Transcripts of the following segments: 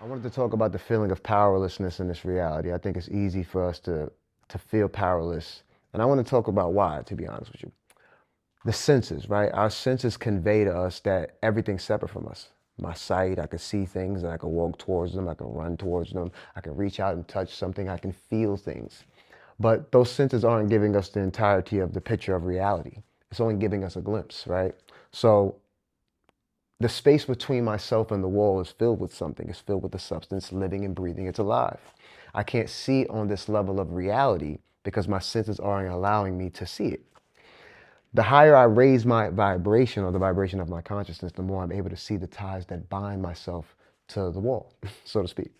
I wanted to talk about the feeling of powerlessness in this reality. I think it's easy for us to feel powerless. And I want to talk about why, to be honest with you. The senses, right? Our senses convey to us that everything's separate from us. My sight, I can see things and I can walk towards them, I can run towards them, I can reach out and touch something, I can feel things. But those senses aren't giving us the entirety of the picture of reality. It's only giving us a glimpse, right? So the space between myself and the wall is filled with something. It's filled with a substance living and breathing. It's alive. I can't see it on this level of reality because my senses aren't allowing me to see it. The higher I raise my vibration or the vibration of my consciousness, the more I'm able to see the ties that bind myself to the wall, so to speak.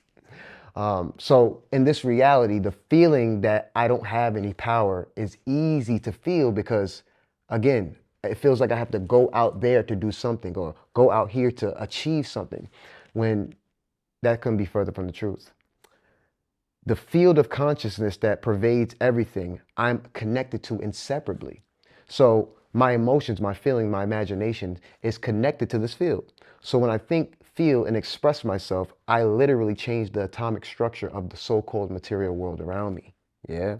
So in this reality, the feeling that I don't have any power is easy to feel because, again, it feels like I have to go out there to do something or go out here to achieve something when that couldn't be further from the truth. The field of consciousness that pervades everything, I'm connected to inseparably. So my emotions, my feeling, my imagination is connected to this field. So when I think, feel, and express myself, I literally change the atomic structure of the so-called material world around me. Yeah.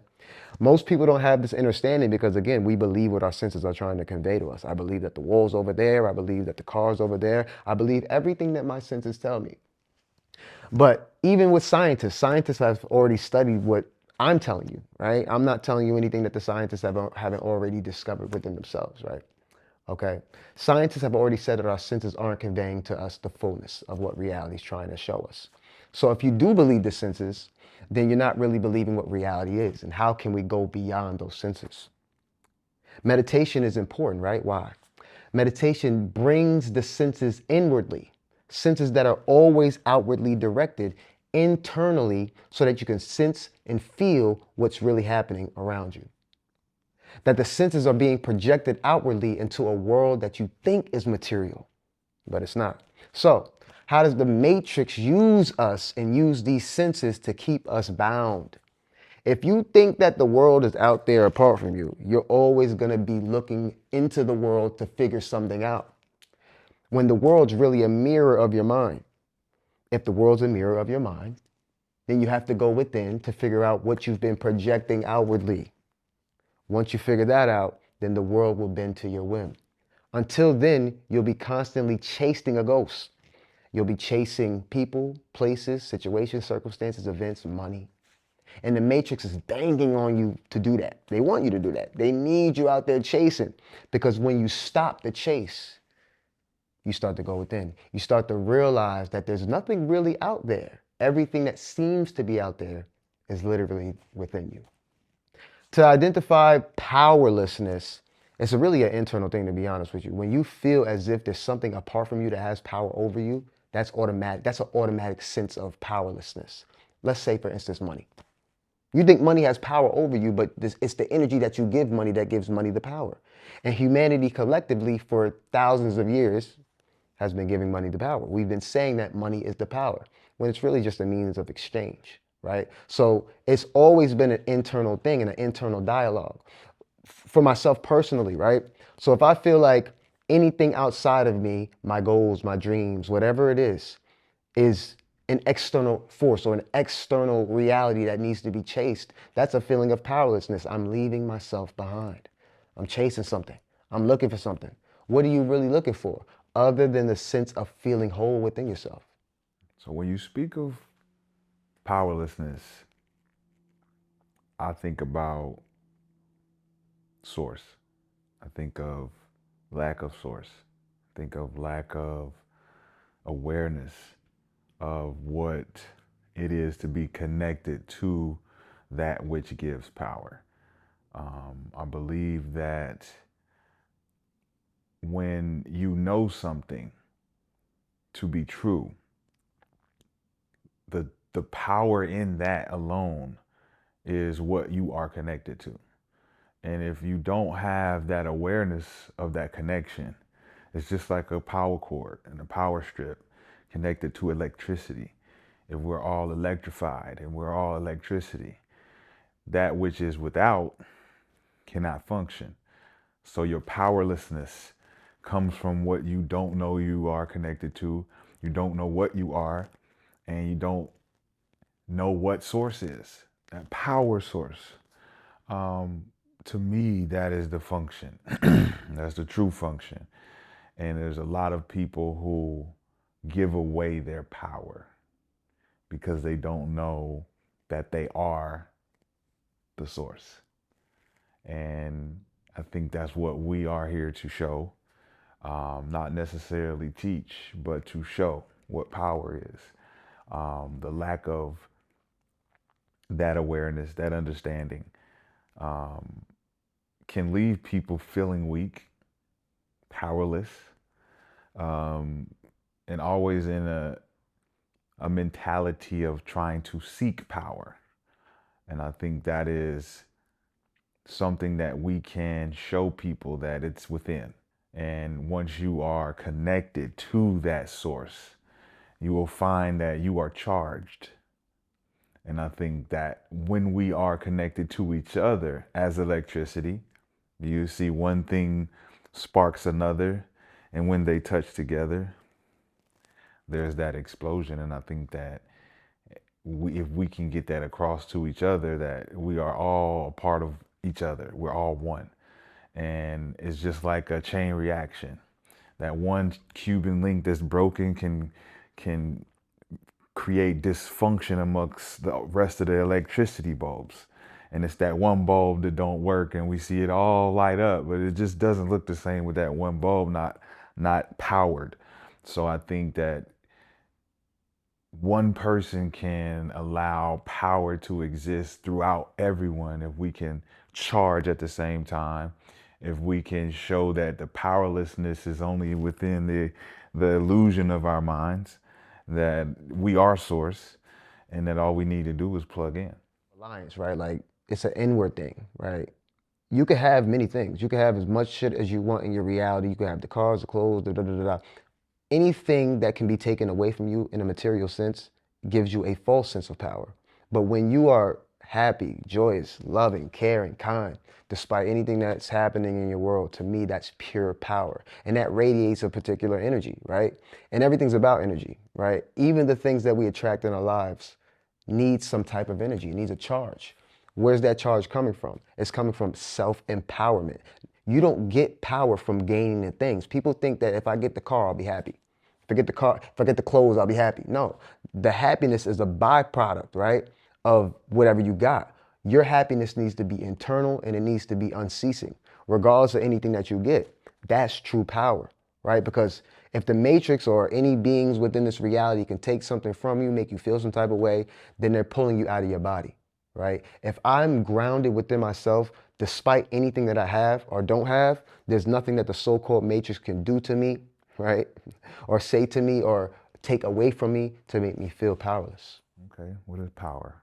Most people don't have this understanding because, again, we believe what our senses are trying to convey to us. I believe that the wall's over there. I believe that the car's over there. I believe everything that my senses tell me. But even with scientists, scientists have already studied what I'm telling you, right? I'm not telling you anything that the scientists haven't already discovered within themselves, right? Okay. Scientists have already said that our senses aren't conveying to us the fullness of what reality is trying to show us. So if you do believe the senses, then you're not really believing what reality is. And how can we go beyond those senses? Meditation is important, right? Why? Meditation brings the senses inwardly, senses that are always outwardly directed internally so that you can sense and feel what's really happening around you. That the senses are being projected outwardly into a world that you think is material, but it's not. So, how does the matrix use us and use these senses to keep us bound? If you think that the world is out there apart from you, you're always going to be looking into the world to figure something out. When the world's really a mirror of your mind. If the world's a mirror of your mind, then you have to go within to figure out what you've been projecting outwardly. Once you figure that out, then the world will bend to your whim. Until then, you'll be constantly chasing a ghost. You'll be chasing people, places, situations, circumstances, events, money. And the matrix is banging on you to do that. They want you to do that. They need you out there chasing. Because when you stop the chase, you start to go within. You start to realize that there's nothing really out there. Everything that seems to be out there is literally within you. To identify powerlessness, it's really an internal thing, to be honest with you. When you feel as if there's something apart from you that has power over you, that's automatic. That's an automatic sense of powerlessness. Let's say, for instance, money. You think money has power over you, but it's the energy that you give money that gives money the power. And humanity collectively for thousands of years has been giving money the power. We've been saying that money is the power when it's really just a means of exchange, right? So it's always been an internal thing and an internal dialogue for myself personally, right? So if I feel like anything outside of me, my goals, my dreams, whatever it is an external force or an external reality that needs to be chased, that's a feeling of powerlessness. I'm leaving myself behind. I'm chasing something. I'm looking for something. What are you really looking for other than the sense of feeling whole within yourself? So when you speak of powerlessness, I think about source. I think of lack of source. I think of lack of awareness of what it is to be connected to that which gives power. I believe that when you know something to be true, the power in that alone is what you are connected to. And if you don't have that awareness of that connection, it's just like a power cord and a power strip connected to electricity. If we're all electrified and we're all electricity, that which is without cannot function. So your powerlessness comes from what you don't know you are connected to. You don't know what you are. and you don't know what source is, that power source. Um, to me, that is the function. That's the true function. And there's a lot of people who give away their power because they don't know that they are the source. And I think that's what we are here to show, not necessarily teach, but to show what power is. The lack of that awareness, that understanding, um, can leave people feeling weak, powerless, um, and always in a mentality of trying to seek power. And I think that is something that we can show people that it's within. And once you are connected to that source, you will find that you are charged. And I think that when we are connected to each other as electricity, you see one thing sparks another. And when they touch together, there's that explosion. And I think that if we can get that across to each other, that we are all a part of each other, we're all one. And it's just like a chain reaction. That one Cuban link that's broken can create dysfunction amongst the rest of the electricity bulbs. And it's that one bulb that don't work, and we see it all light up, but it just doesn't look the same with that one bulb not powered. So I think that one person can allow power to exist throughout everyone if we can charge at the same time, if we can show that the powerlessness is only within the illusion of our minds, that we are source, and that all we need to do is plug in. Alliance, right? Like it's an inward thing, right? You can have many things. You can have as much shit as you want in your reality. You can have the cars, the clothes, da da da da. Anything that can be taken away from you in a material sense gives you a false sense of power. But when you are happy, joyous, loving, caring, kind, despite anything that's happening in your world, to me, that's pure power. And that radiates a particular energy, right? And everything's about energy, right? Even the things that we attract in our lives need some type of energy, it needs a charge. Where's that charge coming from? It's coming from self-empowerment. You don't get power from gaining the things. People think that if I get the car, I'll be happy. If I get the car, if I get the clothes, I'll be happy. No, the happiness is a byproduct, right, of whatever you got. Your happiness needs to be internal and it needs to be unceasing, regardless of anything that you get. That's true power, right? Because if the matrix or any beings within this reality can take something from you, make you feel some type of way, then they're pulling you out of your body, right? If I'm grounded within myself, despite anything that I have or don't have, there's nothing that the so-called matrix can do to me, right? Or say to me or take away from me to make me feel powerless. Okay, what is power?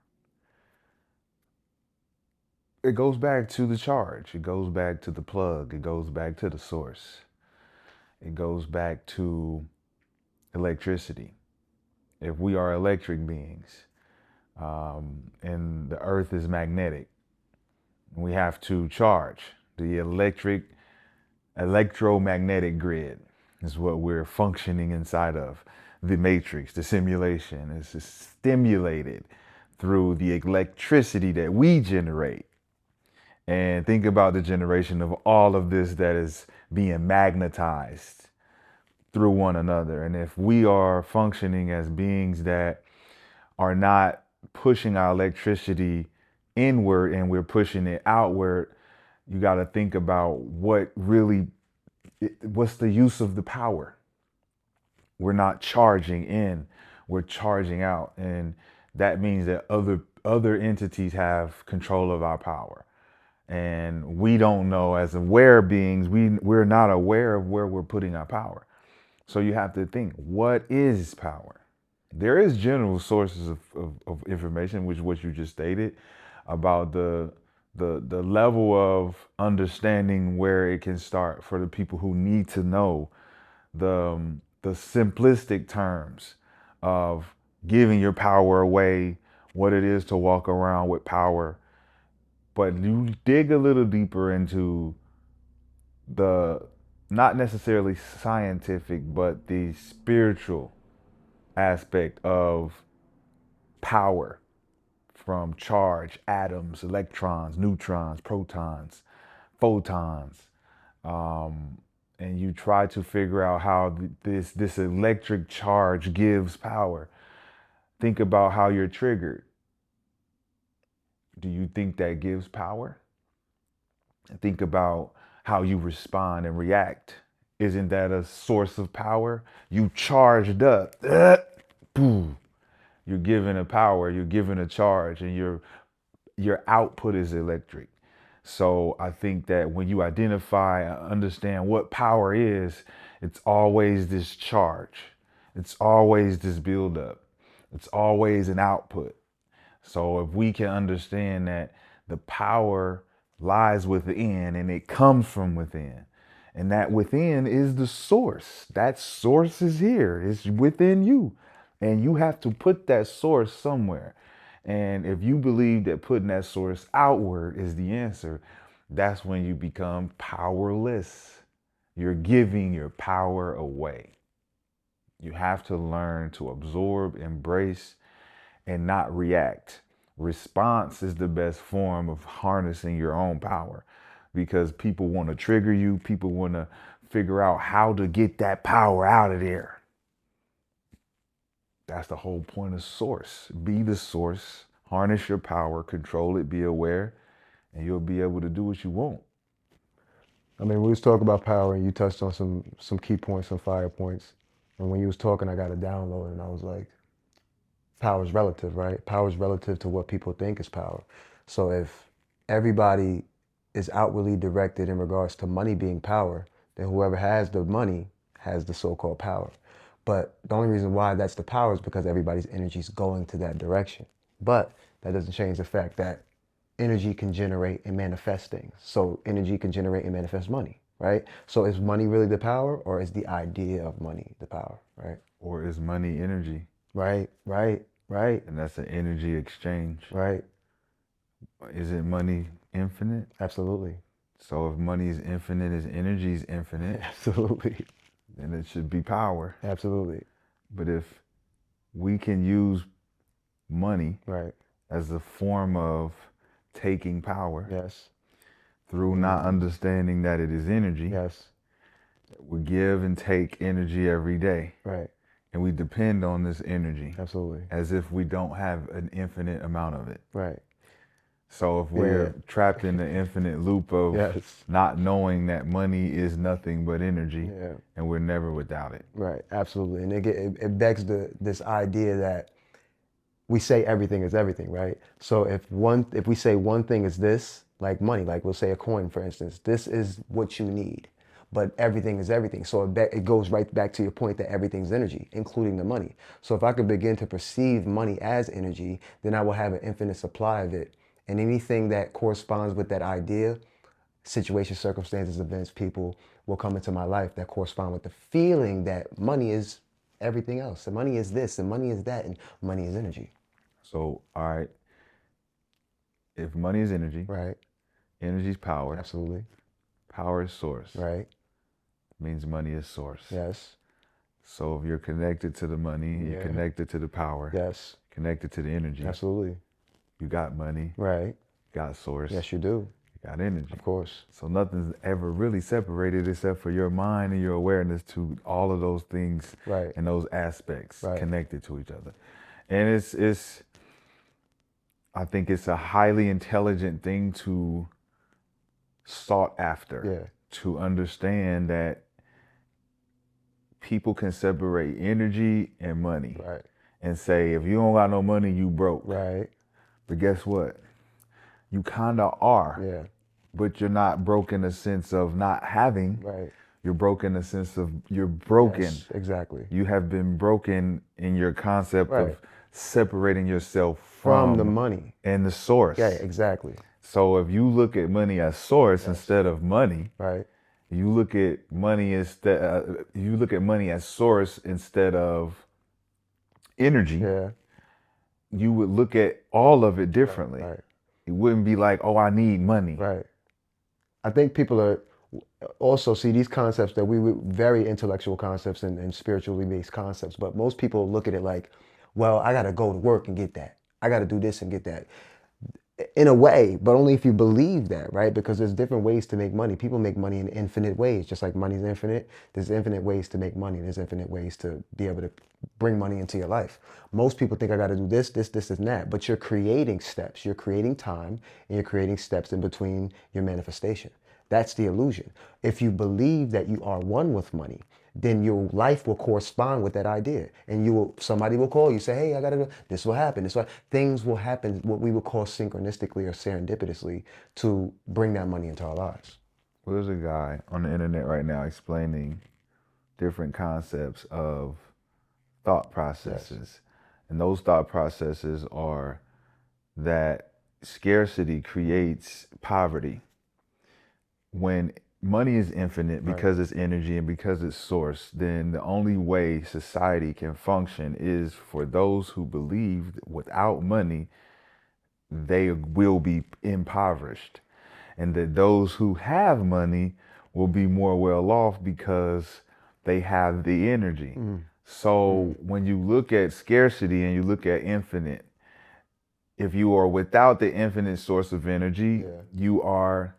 It goes back to the charge. It goes back to the plug. It goes back to the source. It goes back to electricity. If we are electric beings, and the earth is magnetic, we have to charge. The electromagnetic grid is what we're functioning inside of. The matrix, the simulation is stimulated through the electricity that we generate. And think about the generation of all of this that is being magnetized through one another. And if we are functioning as beings that are not pushing our electricity inward and we're pushing it outward, you got to think about what's the use of the power? We're not charging in, we're charging out. And that means that other entities have control of our power. And we don't know, as aware beings, we're not aware of where we're putting our power. So you have to think, what is power? There is general sources of information, which is what you just stated, about the level of understanding where it can start for the people who need to know the simplistic terms of giving your power away, what it is to walk around with power. But you dig a little deeper into the not necessarily scientific, but the spiritual aspect of power from charge, atoms, electrons, neutrons, protons, photons, and you try to figure out how this electric charge gives power. Think about how you're triggered. Do you think that gives power? Think about how you respond and react. Isn't that a source of power? You charged up. Boom. You're given a power, you're given a charge, and your output is electric. So I think that when you identify and understand what power is, it's always this charge. It's always this buildup. It's always an output. So if we can understand that the power lies within and it comes from within, and that within is the source. That source is here. It's within you. And you have to put that source somewhere. And if you believe that putting that source outward is the answer, that's when you become powerless. You're giving your power away. You have to learn to absorb, embrace, and not react. Response is the best form of harnessing your own power, because people want to trigger you. People want to figure out how to get that power out of there. That's the whole point of source. Be the source, harness your power, control it, be aware, and you'll be able to do what you want. I mean, we was talking about power, and you touched on some key points, some fire points. And when you was talking, I got a download, and I was like, power is relative, right? Power is relative to what people think is power. So if everybody is outwardly directed in regards to money being power, then whoever has the money has the so-called power. But the only reason why that's the power is because everybody's energy is going to that direction. But that doesn't change the fact that energy can generate and manifest things. So energy can generate and manifest money, right? So is money really the power, or is the idea of money the power, right? Or is money energy? Right, right, right, And that's an energy exchange. right. Isn't money infinite? Absolutely. So if money is infinite, as energy is infinite, Absolutely. then it should be power. Absolutely. But if we can use money Right. as a form of taking power Yes. through not understanding that it is energy, Yes. we give and take energy every day. Right. And we depend on this energy Absolutely. as if we don't have an infinite amount of it. Right. So if we're Yeah. trapped in the infinite loop of Yes. not knowing that money is nothing but energy, Yeah. and we're never without it. Right. Absolutely. And it begs this idea that we say everything is everything, right? So if we say one thing is this, like money, like we'll say a coin, for instance, this is what you need, but everything is everything. So it goes right back to your point that everything's energy, including the money. So if I could begin to perceive money as energy, then I will have an infinite supply of it. And anything that corresponds with that idea, situations, circumstances, events, people will come into my life that correspond with the feeling that money is everything else. And money is this, and money is that, and money is energy. So, all right, if money is energy, Right. energy is power, Absolutely. power is source, Right. means money is source. Yes. So if you're connected to the money, you're Yeah. connected to the power, Yes. connected to the energy, Absolutely. you got money, Right. you got source, Yes, you do. you got energy. Of course. So nothing's ever really separated except for your mind and your awareness to all of those things Right. and those aspects Right. connected to each other. And it's I think it's a highly intelligent thing to sought after, Yeah. to understand that people can separate energy and money Right. and say, if you don't got no money, you broke. Right. But guess what? You kind of are, Yeah. but you're not broke in the sense of not having. Right. You're broken in the sense of you're broken. Yes, exactly. You have been broken in your concept Right. of separating yourself From the money. and the source. Yeah, exactly. So if you look at money as source instead of money, Right. you look at money you look at money as source instead of energy, Yeah. you would look at all of it differently. Right. It wouldn't be like, oh, I need money. Right. I think people are also see these concepts that we very intellectual concepts and spiritually based concepts, but most people look at it like, Well, I got to go to work and get that. I got to do this and get that. In a way, but only if you believe that, right? Because there's different ways to make money. People make money in infinite ways, just like money's infinite. There's infinite ways to make money. There's infinite ways to be able to bring money into your life. Most people think I got to do this, and that, but you're creating steps. You're creating time, and you're creating steps in between your manifestation. That's the illusion. If you believe that you are one with money, then your life will correspond with that idea. And somebody will call you, say, hey, I gotta do this, will happen. Things will happen, what we would call synchronistically or serendipitously, to bring that money into our lives. Well, there's a guy on the internet right now explaining different concepts of thought processes. Yes. And those thought processes are that scarcity creates poverty. When money is infinite, because it's energy and because it's source, then the only way society can function is for those who believe that without money, they will be impoverished. And that those who have money will be more well off because they have the energy. So when you look at scarcity and you look at infinite, if you are without the infinite source of energy, you are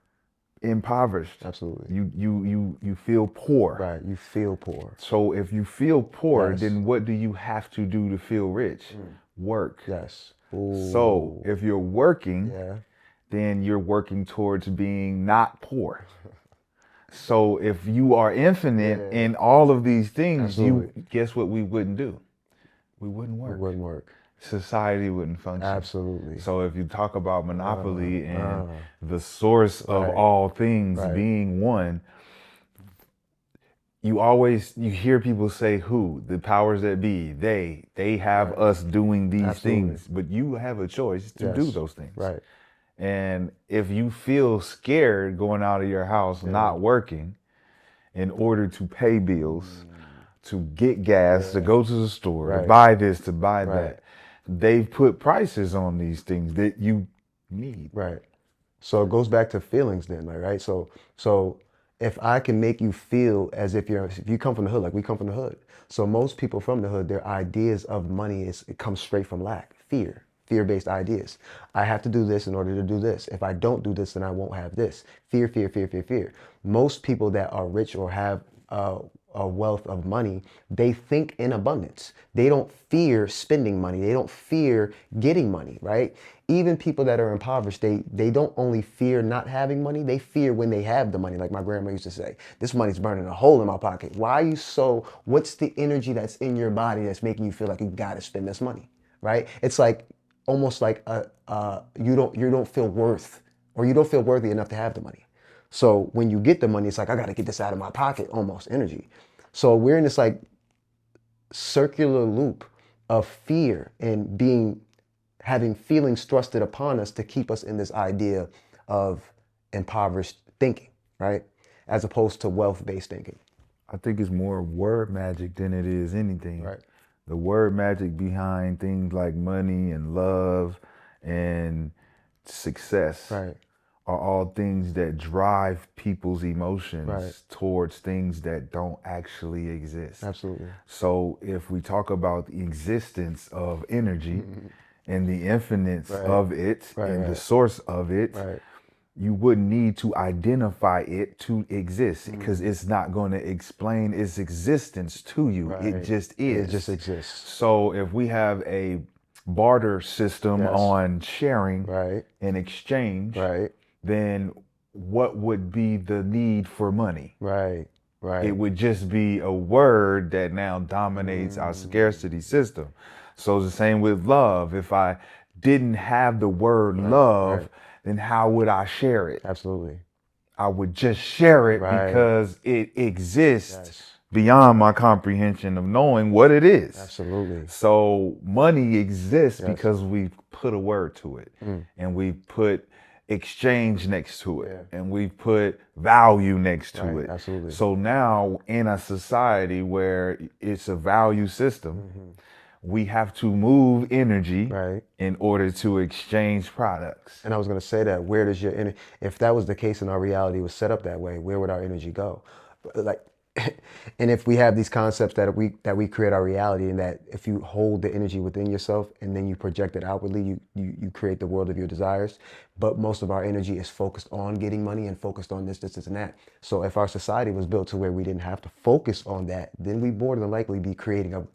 impoverished. Absolutely. You feel poor. Right. You feel poor. So if you feel poor, then what do you have to do to feel rich? Work. Yes. Ooh. So if you're working, then you're working towards being not poor. So if you are infinite in all of these things, guess what we wouldn't do? We wouldn't work. We wouldn't work. Society wouldn't function. Absolutely. So if you talk about monopoly and the source of all things being one, you hear people say who? The powers that be. They have us doing these things, but you have a choice to do those things. Right. And if you feel scared going out of your house, not working, in order to pay bills, to get gas, to go to the store, to buy this, to buy that, they've put prices on these things that you need. Right. So it goes back to feelings then, right? So if I can make you feel as if you come from the hood, like we come from the hood. So most people from the hood, their ideas of money it comes straight from lack, fear-based ideas. I have to do this in order to do this. If I don't do this, then I won't have this. Fear, fear, fear, fear, fear. Most people that are rich or have a wealth of money, they think in abundance. They don't fear spending money. They don't fear getting money, right? Even people that are impoverished, they don't only fear not having money, they fear when they have the money. Like my grandma used to say, this money's burning a hole in my pocket. What's the energy that's in your body that's making you feel like you gotta spend this money, right? It's like almost like you don't feel worth, or you don't feel worthy enough to have the money. So when you get the money, it's like, I got to get this out of my pocket, almost energy. So we're in this like circular loop of fear and having feelings thrusted upon us to keep us in this idea of impoverished thinking, right? As opposed to wealth-based thinking. I think it's more word magic than it is anything. Right. The word magic behind things like money and love and success. Right. Are all things that drive people's emotions towards things that don't actually exist. Absolutely. So if we talk about the existence of energy and the infinite of it and the source of it, you wouldn't need to identify it to exist because it's not going to explain its existence to you. It just is. It just exists. So if we have a barter system on sharing and exchange, then what would be the need for money? Right. It would just be a word that now dominates our scarcity system. So it's the same with love. If I didn't have the word love, then how would I share it? Absolutely. I would just share it because it exists beyond my comprehension of knowing what it is. Absolutely. So money exists because we put a word to it and we put exchange next to it and we put value next to it. Absolutely. So now in a society where it's a value system, we have to move energy in order to exchange products. And I was going to say that, where does your energy, if that was the case and our reality was set up that way, where would our energy go? Like And if we have these concepts that we create our reality, and that if you hold the energy within yourself and then you project it outwardly, you create the world of your desires. But most of our energy is focused on getting money and focused on this, and that. So if our society was built to where we didn't have to focus on that, then we more than likely be creating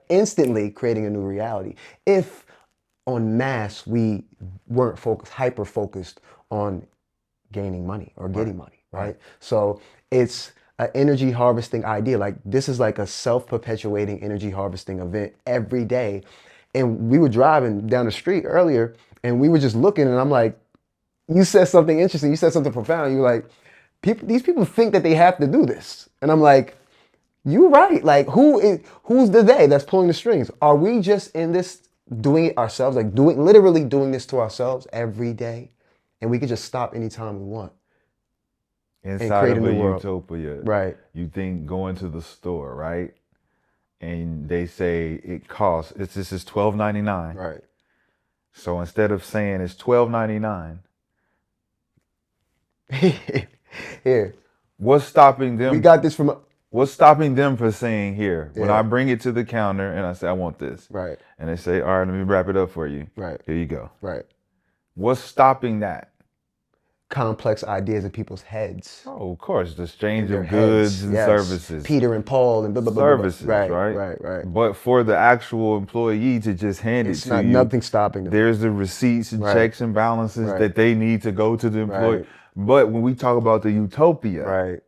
instantly creating a new reality. If en masse we weren't hyper focused on gaining money or Right. getting money, Right. right? So it's an energy harvesting idea. Like this is like a self-perpetuating energy harvesting event every day. And we were driving down the street earlier and we were just looking and I'm like, you said something interesting. You said something profound. You were like, these people think that they have to do this. And I'm like, you're right. Like who's the they that's pulling the strings? Are we just in this doing it ourselves? Like literally doing this to ourselves every day? And we could just stop anytime we want and Inside create a of a new world. utopia, Right. you think going to the store, right? And they say it costs, this is $12.99. Right. So instead of saying it's $12.99, Here, what's stopping we them? got this from. What's stopping them from saying here? When I Yeah. bring it to the counter and I say I want this, Right. and they say, all right, let me wrap it up for you. Right. Here you go. Right. What's stopping that? Complex ideas in people's heads. Oh, of course, the exchange Their of goods heads. and Yes. services. Peter and Paul and blah, blah, blah, blah, blah. Services, Right. right? Right. Right. But for the actual employee to just hand It's it to not you, nothing stopping them. there's the receipts and Right. checks and balances Right. that they need to go to the employee. Right. But when we talk about the utopia, Right.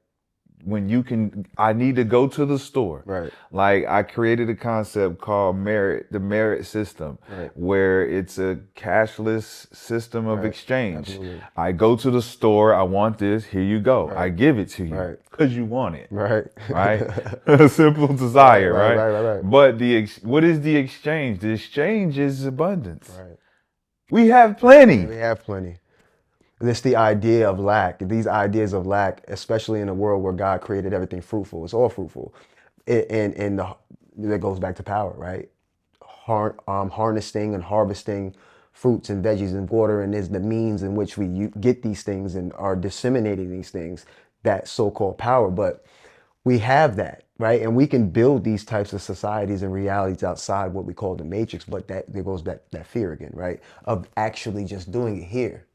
when I need to go to the store. Right. Like I created a concept called the merit system, Right. where it's a cashless system of Right. exchange. Absolutely. I go to the store, I want this, here you go. Right. I give it to you Right. because you want it. Right. Right? A simple desire, Right, right? right, right, right. But what is the exchange? The exchange is abundance. Right. We have plenty. We have plenty. It's the idea of lack. These ideas of lack, especially in a world where God created everything fruitful. It's all fruitful. That goes back to power, right? Harnessing and harvesting fruits and veggies and water, and is the means in which we get these things and are disseminating these things, that so-called power. But we have that, right? And we can build these types of societies and realities outside what we call the matrix, but there goes that fear again, right? Of actually just doing it here.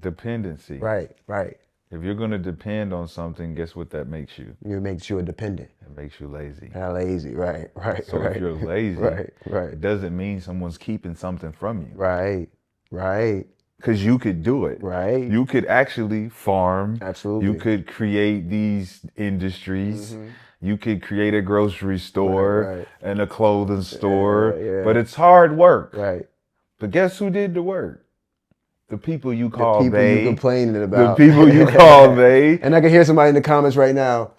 Dependency. Right, right. If you're going to depend on something, guess what that makes you? It makes you a dependent. It makes you lazy. Lazy, right, right, So right. if you're lazy, right, it doesn't mean someone's keeping something from you. Right, right, Because you could do it. right. You could actually farm. Absolutely. You could create these industries. You could create a grocery store right. and a clothing store. yeah. But it's hard work. Right. But guess who did the work? The people you The call people they. you complaining The about. people you call they. And I can hear somebody in the comments right now.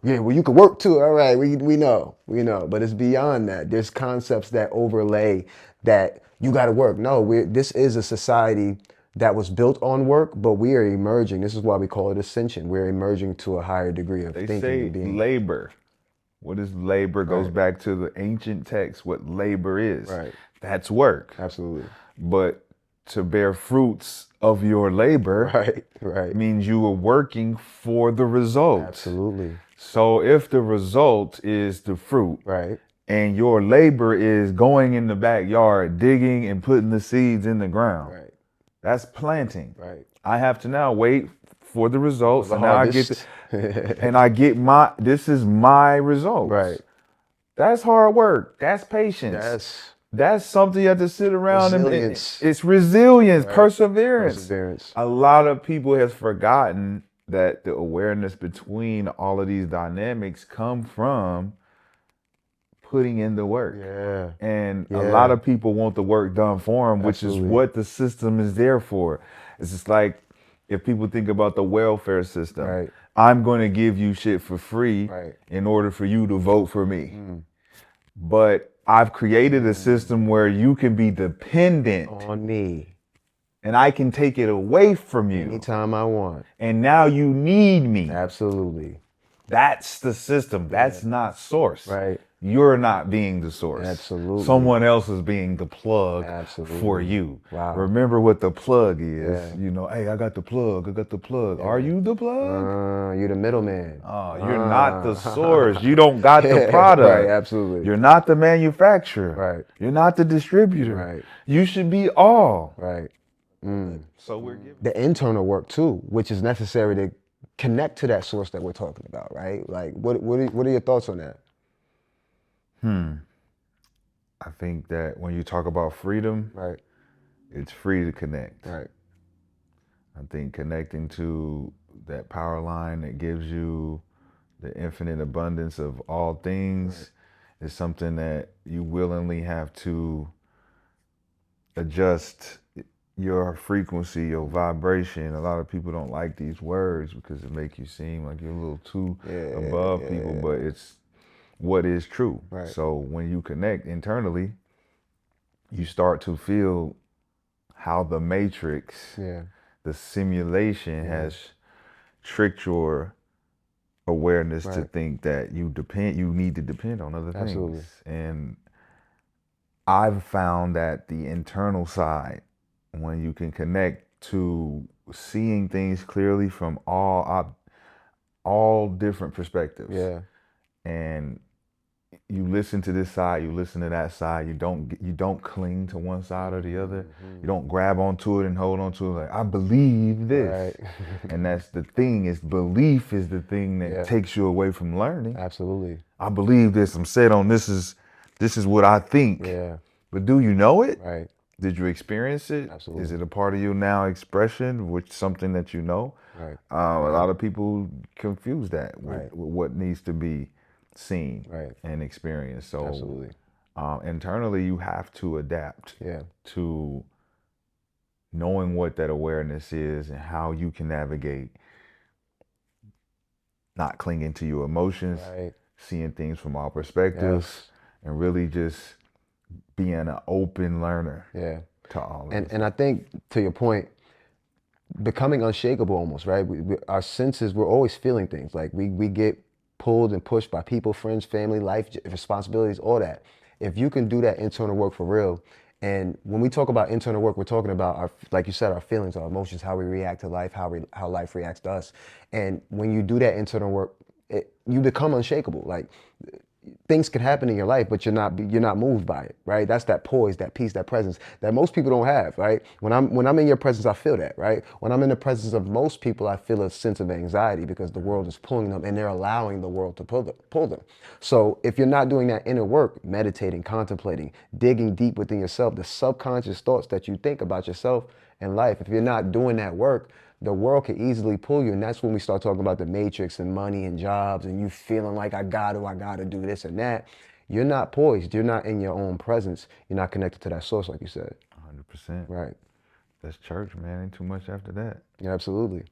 Yeah, well, you could work too. All right, we know. But it's beyond that. There's concepts that overlay that you got to work. No, this is a society that was built on work, but we are emerging. This is why we call it ascension. We're emerging to a higher degree of They thinking say and being. labor. What is labor? Goes Right. back to the ancient text, what labor is. Right. That's work. Absolutely. But to bear fruits of your labor Right. means you were working for the result. Absolutely. So if the result is the fruit, Right. and your labor is going in the backyard, digging and putting the seeds in the ground, Right. that's planting. Right. I have to now wait for the results, The and now harvest. this is my results. Right. That's hard work. That's patience. That's something you have to sit around Resilience. and it's resilience, Right. perseverance. Perseverance. A lot of people have forgotten that the awareness between all of these dynamics come from putting in the work. Yeah. And a Yeah. lot of people want the work done for them, which Absolutely. is what the system is there for. It's just like if people think about the welfare system, Right. I'm going to give you shit for free Right. in order for you to vote for me. But I've created a system where you can be dependent On me. and I can take it away from you. Anytime I want. And now you need me. Absolutely. That's the system. That's not source. Right. You're not being the source. Absolutely. Someone else is being the plug for Absolutely. you. Wow. Remember what the plug is. Yeah. You know, hey, I got the plug. I got the plug. Are you the plug? You're the middleman. You're not the source. You don't got the product. Right, absolutely. You're not the manufacturer. Right. You're not the distributor. Right. You should be all. Right. So we're giving The internal work too, which is necessary to connect to that source that we're talking about, right? Like, what are your thoughts on that? I think that when you talk about freedom, Right. it's free to connect. Right. I think connecting to that power line that gives you the infinite abundance of all things is something that you willingly have to adjust your frequency, your vibration. A lot of people don't like these words because it make you seem like you're a little too above people, but it's what is true. Right. So when you connect internally, you start to feel how the matrix, the simulation has tricked your awareness to think that you need to depend on other things. And I've found that the internal side, when you can connect to seeing things clearly from all different perspectives, and you listen to this side, you listen to that side. You don't cling to one side or the other. You don't grab onto it and hold onto it like I believe this. Right. And that's the thing, is belief is the thing that takes you away from learning. Absolutely. I believe this. I'm set on this is what I think. Yeah. But do you know it? Right. Did you experience it? Absolutely. Is it a part of you now expression, which something that you know? Right. A lot of people confuse that with what needs to be seen and experienced. So absolutely. Internally, you have to adapt to knowing what that awareness is and how you can navigate not clinging to your emotions, seeing things from all perspectives, and really just being an open learner to all of and I think, to your point, becoming unshakable almost, right? Our senses, we're always feeling things. Like we get pulled and pushed by people, friends, family, life, responsibilities, all that. If you can do that internal work for real, and when we talk about internal work, we're talking about our, like you said, our feelings, our emotions, how we react to life, how life reacts to us. And when you do that internal work, you become unshakable. Like, things can happen in your life, but you're not moved by it, right? That's that poise, that peace, that presence that most people don't have, right? When I'm in your presence, I feel that, right? When I'm in the presence of most people, I feel a sense of anxiety because the world is pulling them and they're allowing the world to pull them. So if you're not doing that inner work, meditating, contemplating, digging deep within yourself, the subconscious thoughts that you think about yourself and life, if you're not doing that work, the world can easily pull you. And that's when we start talking about the matrix and money and jobs and you feeling like I gotta do this and that. You're not poised. You're not in your own presence. You're not connected to that source, like you said. 100%. Right. That's church, man. Ain't too much after that. Yeah, absolutely.